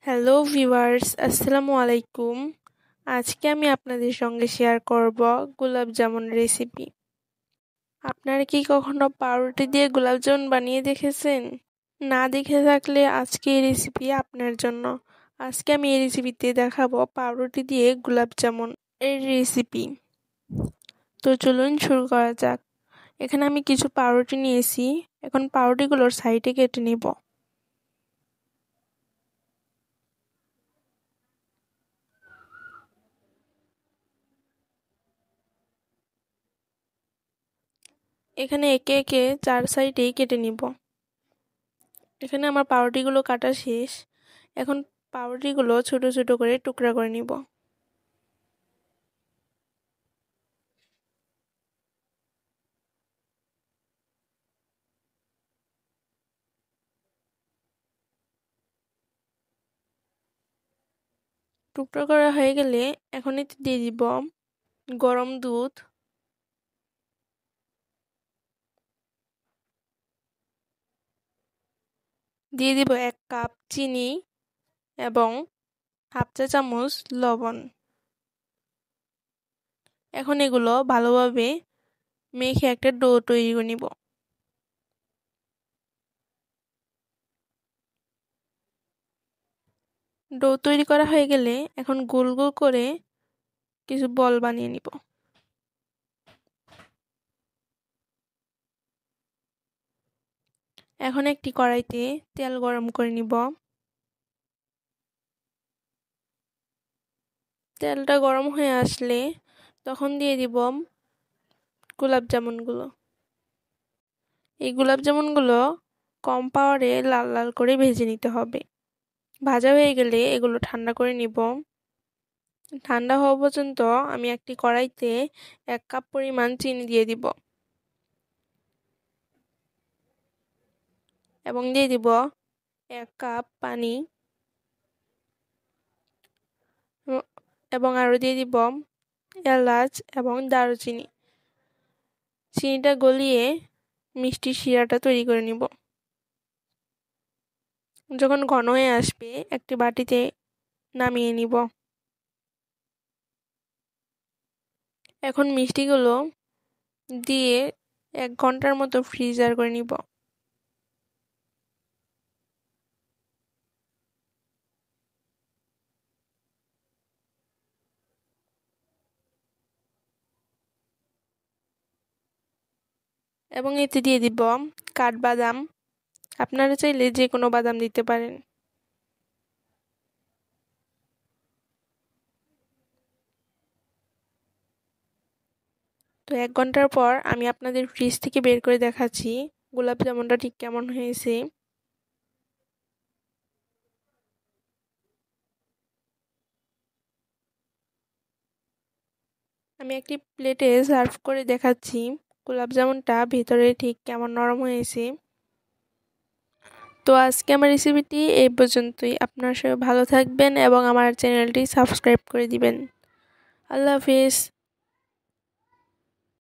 Hello viewers, আসসালামু আলাইকুম। আজকে আমি আপনাদের সঙ্গে শেয়ার করব গোলাপ জামুন রেসিপি। আপনারা কি কখনো পাউরুটি দিয়ে গোলাপ জামুন বানিয়ে দেখেছেন? না দেখে থাকলে আজকে এই রেসিপি আপনার জন্য। আজকে আমি এই রেসিপিতে দেখাবো পাউরুটি দিয়ে গোলাপ জামুন এর রেসিপি। তো চলুন শুরু করা যাক। এখানে আমি কিছু পাউরুটি নিয়েছি। এখন পাউরুটিগুলোর সাইডে কেটে নেব। এখানে একে একে 4 সাইডেই কেটে নিব। এখানে আমার পাউরুটিগুলো কাটা শেষ। এখন পাউরুটিগুলো ছোট ছোট করে টুকরা করে নিব। টুকরা করা হয়ে গেলে এখন এতে দিয়ে দিব গরম দুধ, দিয়ে দিব 1 কাপ চিনি এবং হাফ চা চামচ লবণ। এখন এগুলো ভালোভাবে মেখে একটা ডো তৈরি করে নিব। ডো তৈরি করা হয়ে গেলে এখন গোল গোল করে কিছু বল বানিয়ে নিব। এখন একটি কড়াইতে তেল গরম করে নিব। তেলটা গরম হয়ে আসলে তখন দিয়ে দিব গোলাপ জামুনগুলো। এই গোলাপ জামুনগুলো কম পাওয়ারে লাল লাল করে ভেজে নিতে হবে। ভাজা হয়ে গেলে এগুলো ঠান্ডা করে নিব। ঠান্ডা হওয়া পর্যন্ত আমি একটি কড়াইতে 1 কাপ পরিমাণ চিনি দিয়ে দিব এবং দিয়ে দিব 1 কাপ পানি এবং আরও দিয়ে দিব এলাচ এবং দারুচিনি। চিনিটা গলিয়ে মিষ্টি শিরাটা তৈরি করে নিব। যখন ঘন হয়ে আসবে একটি বাটিতে নামিয়ে নিব। এখন মিষ্টিগুলো দিয়ে 1 ঘন্টার মতো ফ্রিজার করে নিব। এবং এতে দিয়ে দিব কাঠবাদাম। আপনারা চাইলে যে কোনো বাদাম দিতে পারেন। তো 1 ঘন্টার পর আমি আপনাদের ফ্রিজ থেকে বের করে দেখাচ্ছি গোলাপ জামুনটা ঠিক কেমন হয়েছে। আমি একটি প্লেটে সার্ভ করে দেখাচ্ছি গোলাপ জামুনটা ভেতরে ঠিক কেমন নরম হয়েছে। তো আজকে আমার রেসিপিটি এই পর্যন্তই। আপনারা সবাই ভালো থাকবেন এবং আমার চ্যানেলটি সাবস্ক্রাইব করে দিবেন। আল্লাহ হাফেজ।